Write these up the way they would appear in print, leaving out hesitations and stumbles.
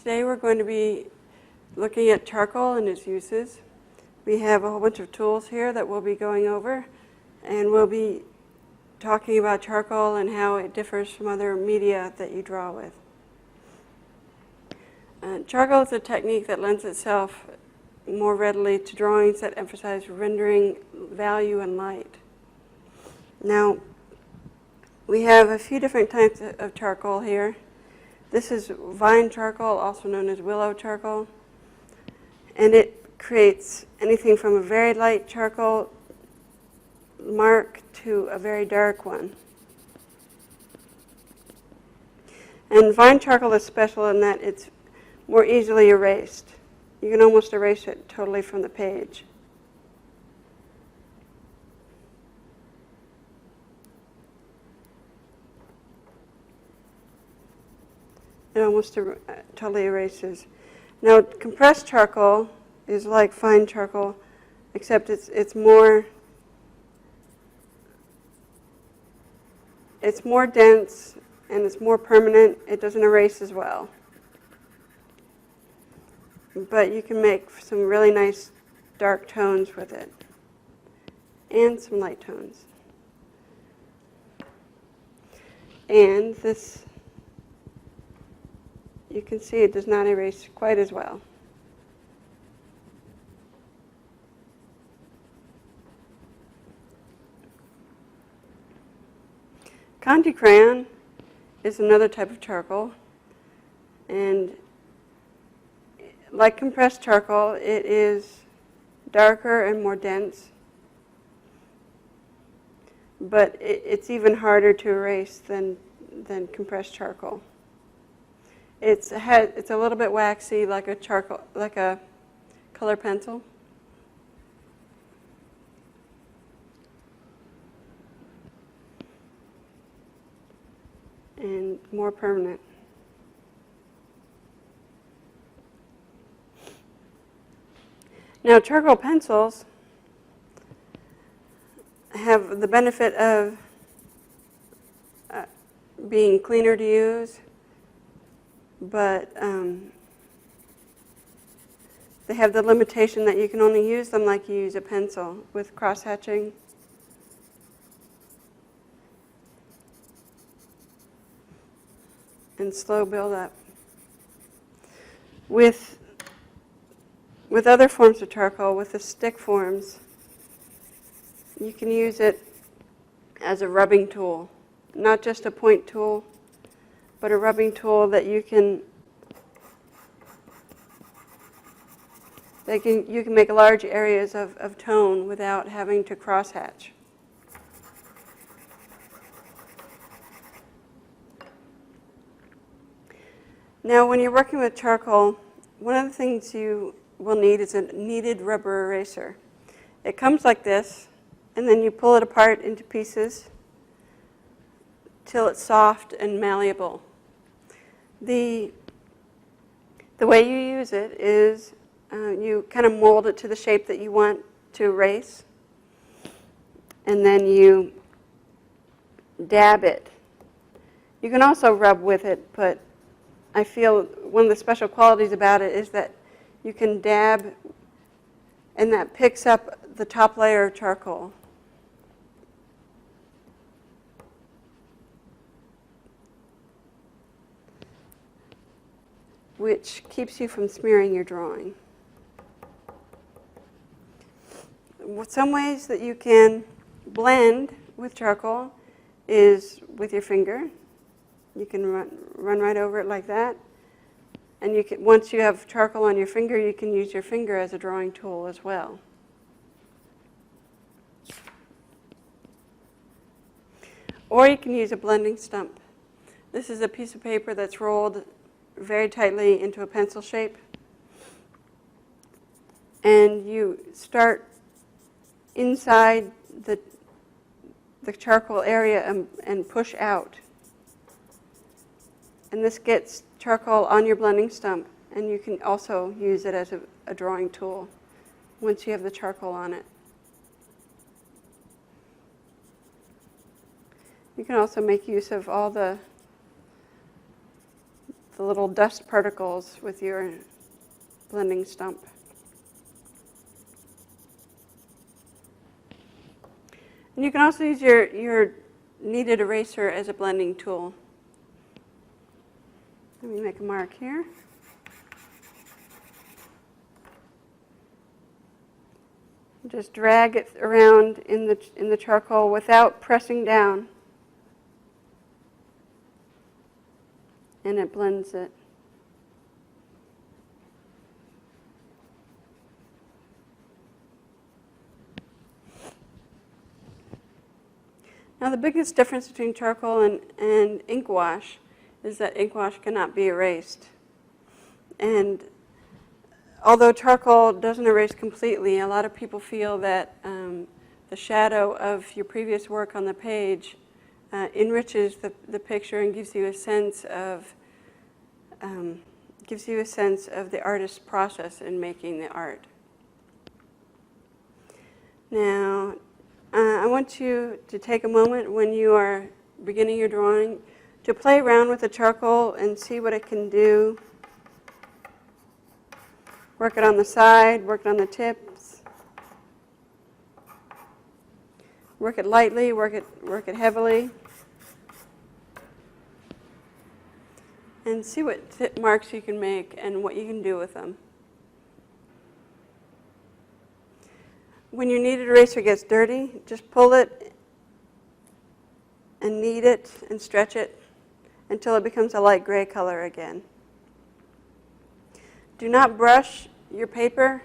Today we're going to be looking at charcoal and its uses. We have a whole bunch of tools here that we'll be going over, and we'll be talking about charcoal and how it differs from other media that you draw with. Charcoal is a technique that lends itself more readily to drawings that emphasize rendering value and light. Now, we have a few different types of charcoal here. This is vine charcoal, also known as willow charcoal, and it creates anything from a very light charcoal mark to a very dark one. And vine charcoal is special in that it's more easily erased. You can almost erase it totally from the page. It almost totally erases. Now, compressed charcoal is like fine charcoal, except it's more dense and it's more permanent. It doesn't erase as well. But you can make some really nice dark tones with it and some light tones. And this, you can see it does not erase quite as well. Conti crayon is another type of charcoal, and like compressed charcoal, it is darker and more dense, but it's even harder to erase than compressed charcoal. It's a little bit waxy, like a color pencil. And more permanent. Now, charcoal pencils have the benefit of being cleaner to use, but they have the limitation that you can only use them like you use a pencil, with cross-hatching. And slow build-up. With other forms of charcoal, with the stick forms, you can use it as a rubbing tool, not just a point tool, but a rubbing tool that you can make large areas of tone without having to crosshatch. Now, when you're working with charcoal, one of the things you will need is a kneaded rubber eraser. It comes like this, and then you pull it apart into pieces till it's soft and malleable. The way you use it is you kind of mold it to the shape that you want to erase, and then you dab it. You can also rub with it, but I feel one of the special qualities about it is that you can dab, and that picks up the top layer of charcoal. Which keeps you from smearing your drawing. Some ways that you can blend with charcoal is with your finger. You can run right over it like that. And you can, once you have charcoal on your finger, you can use your finger as a drawing tool as well. Or you can use a blending stump. This is a piece of paper that's rolled very tightly into a pencil shape. And you start inside the charcoal area and push out. And this gets charcoal on your blending stump, and you can also use it as a drawing tool once you have the charcoal on it. You can also make use of all the the little dust particles with your blending stump. And you can also use your kneaded eraser as a blending tool. Let me make a mark here. Just drag it around in the charcoal without pressing down. And it blends it. Now the biggest difference between charcoal and ink wash is that ink wash cannot be erased. And although charcoal doesn't erase completely, a lot of people feel that the shadow of your previous work on the page enriches the picture and gives you a sense of the artist's process in making the art. Now, I want you to take a moment when you are beginning your drawing to play around with the charcoal and see what it can do. Work it on the side, work it on the tips. Work it lightly, work it heavily. And see what tip marks you can make and what you can do with them. When your kneaded eraser gets dirty, just pull it and knead it and stretch it until it becomes a light gray color again. Do not brush your paper.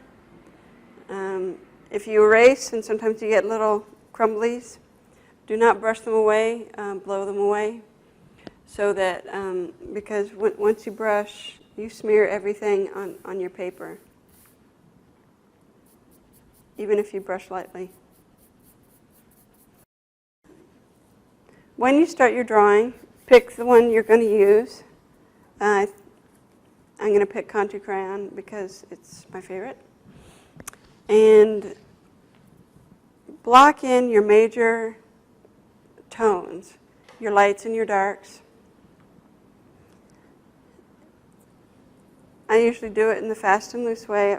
If you erase, and sometimes you get little crumblies, do not brush them away, blow them away, so that, because once you brush, you smear everything on your paper, even if you brush lightly. When you start your drawing, pick the one you're going to use. I'm going to pick Contour Crayon because it's my favorite. And block in your major tones, your lights and your darks. I usually do it in the fast and loose way.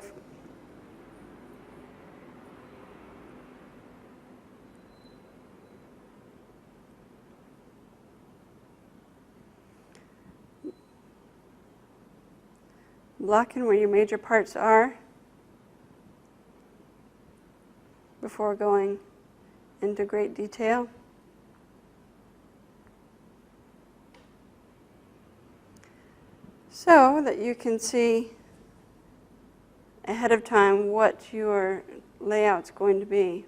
Block in where your major parts are before going into great detail. So that you can see ahead of time what your layout's going to be.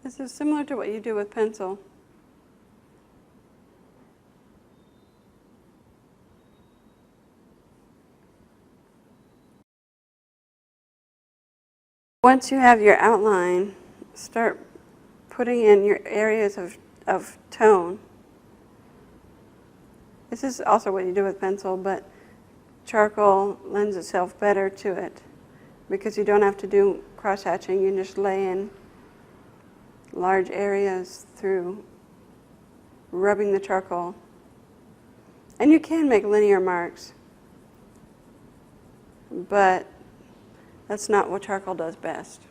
This is similar to what you do with pencil. Once you have your outline, start putting in your areas of tone. This is also what you do with pencil, but charcoal lends itself better to it because you don't have to do cross-hatching. You just lay in large areas through rubbing the charcoal. And you can make linear marks, but that's not what charcoal does best.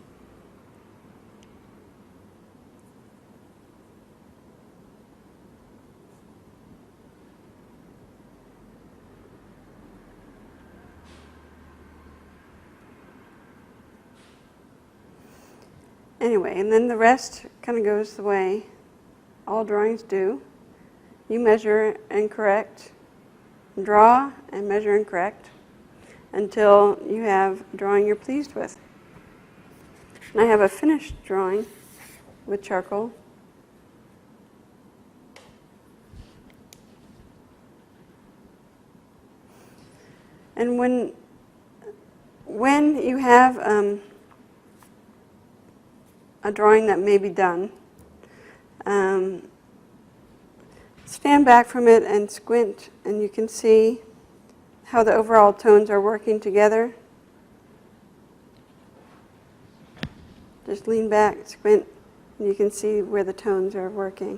Anyway, and then the rest kind of goes the way all drawings do. You measure and correct, draw and measure and correct until you have a drawing you're pleased with. And I have a finished drawing with charcoal. And when you have a drawing that may be done, stand back from it and squint, and you can see how the overall tones are working together. Just lean back, squint, and you can see where the tones are working.